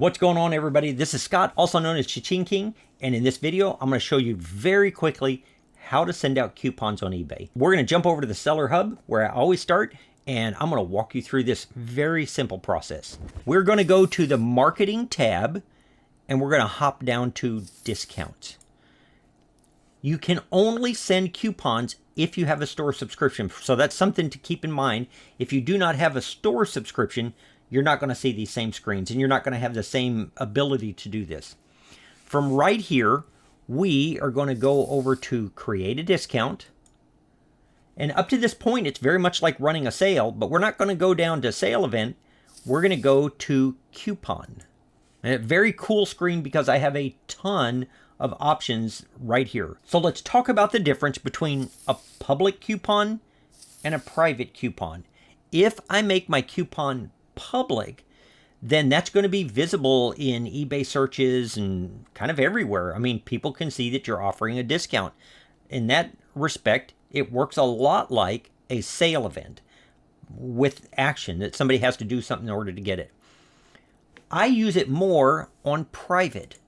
What's going on, everybody? This is Scott, also known as ChaChingKing, and in this video, I'm going to show you very quickly how to send out coupons on eBay. We're going to jump over to the Seller Hub, where I always start, and I'm going to walk you through this very simple process. We're going to go to the Marketing tab, and we're going to hop down to Discounts. You can only send coupons if you have a store subscription, so that's something to keep in mind. If you do not have a store subscription, you're not going to see these same screens, and you're not going to have the same ability to do this. From right here, we are going to go over to Create a Discount. And up to this point, it's very much like running a sale, but we're not going to go down to Sale Event. We're going to go to Coupon. And a very cool screen because I have a ton of options right here. So let's talk about the difference between a public coupon and a private coupon. If I make my coupon public, then that's going to be visible in eBay searches and kind of everywhere. I mean, people can see that you're offering a discount. In that respect, it works a lot like a sale event with action that somebody has to do something in order to get it. I use it more on private.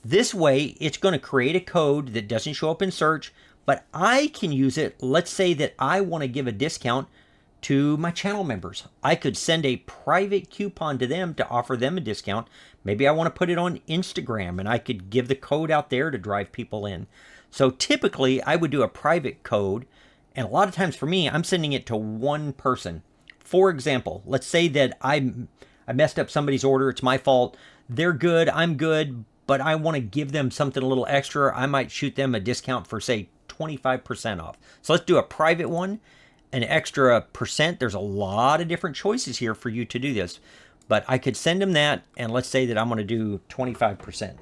This way, it's going to create a code that doesn't show up in search, but I can use it. Let's say that I want to give a discount to my channel members. I could send a private coupon to them to offer them a discount. Maybe I want to put it on Instagram and I could give the code out there to drive people in. So typically I would do a private code, and a lot of times for me, I'm sending it to one person. For example, let's say that I messed up somebody's order. It's my fault. They're good. I'm good, but I want to give them something a little extra. I might shoot them a discount for, say, 25% off. So let's do a private one. An extra percent. There's a lot of different choices here for you to do this, but I could send them that, and let's say that I'm going to do 25%.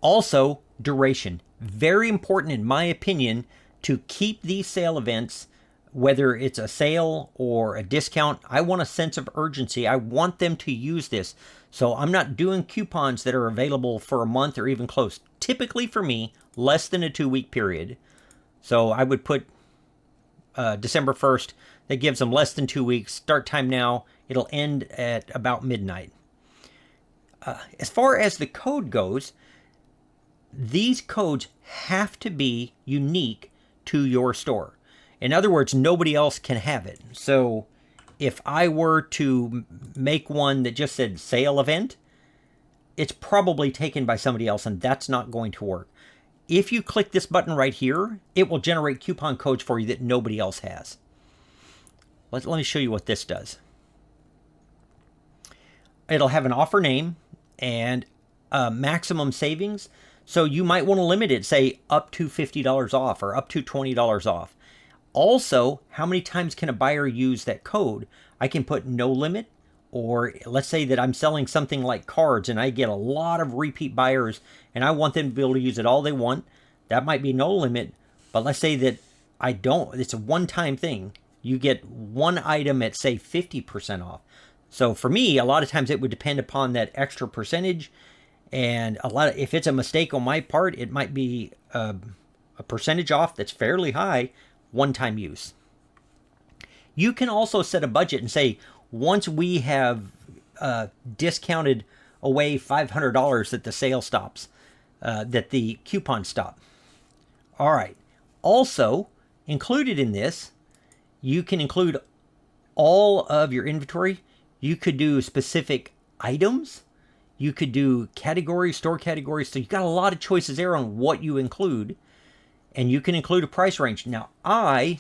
Also, duration. Very important, in my opinion, to keep these sale events, whether it's a sale or a discount. I want a sense of urgency. I want them to use this. So I'm not doing coupons that are available for a month or even close. Typically for me, less than a 2-week period. So I would put December 1st. That gives them less than 2 weeks. Start time now. It'll end at about midnight. As far as the code goes, these codes have to be unique to your store. In other words, nobody else can have it. So if I were to make one that just said sale event, it's probably taken by somebody else, and that's not going to work. If you click this button right here, it will generate coupon codes for you that nobody else has. Let me show you what this does. It'll have an offer name and maximum savings. So you might want to limit it, say up to $50 off or up to $20 off. Also, how many times can a buyer use that code? I can put no limit, or let's say that I'm selling something like cards and I get a lot of repeat buyers and I want them to be able to use it all they want. That might be no limit, but let's say that I don't. It's a one-time thing. You get one item at, say, 50% off. So for me, a lot of times it would depend upon that extra percentage, and if it's a mistake on my part, it might be a percentage off that's fairly high, one-time use. You can also set a budget and say, once we have discounted away $500 that the sale stops, that the coupon stop. All right. Also, included in this, you can include all of your inventory. You could do specific items. You could do categories, store categories. So you've got a lot of choices there on what you include. And you can include a price range. Now, I'm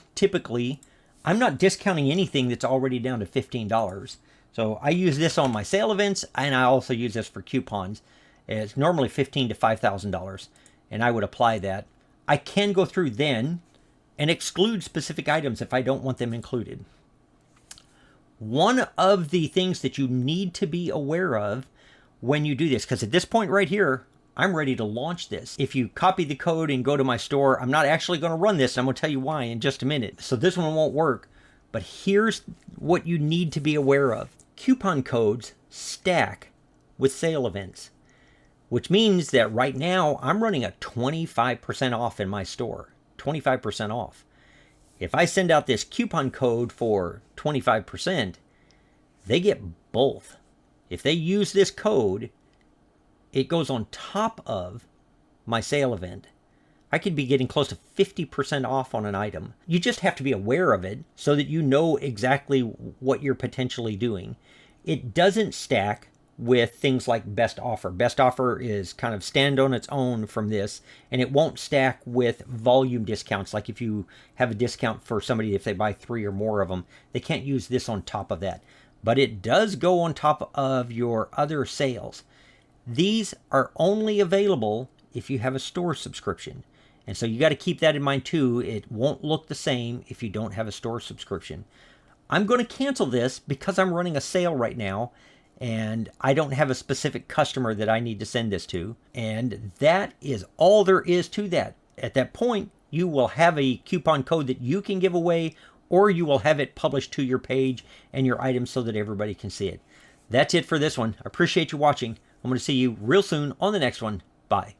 not discounting anything that's already down to $15. So I use this on my sale events, and I also use this for coupons. It's normally $15,000 to $5,000, and I would apply that. I can go through then and exclude specific items if I don't want them included. One of the things that you need to be aware of when you do this, because at this point right here, I'm ready to launch this. If you copy the code and go to my store, I'm not actually going to run this. I'm going to tell you why in just a minute. So this one won't work. But here's what you need to be aware of. Coupon codes stack with sale events, which means that right now I'm running a 25% off in my store. 25% off. If I send out this coupon code for 25%, they get both. If they use this code, it goes on top of my sale event. I could be getting close to 50% off on an item. You just have to be aware of it so that you know exactly what you're potentially doing. It doesn't stack with things like best offer. Best offer is kind of stand on its own from this, and it won't stack with volume discounts. Like if you have a discount for somebody, if they buy 3 or more of them, they can't use this on top of that. But it does go on top of your other sales. These are only available if you have a store subscription. And so you got to keep that in mind too. It won't look the same if you don't have a store subscription. I'm going to cancel this because I'm running a sale right now and I don't have a specific customer that I need to send this to. And that is all there is to that. At that point, you will have a coupon code that you can give away, or you will have it published to your page and your items so that everybody can see it. That's it for this one. I appreciate you watching. I'm going to see you real soon on the next one. Bye.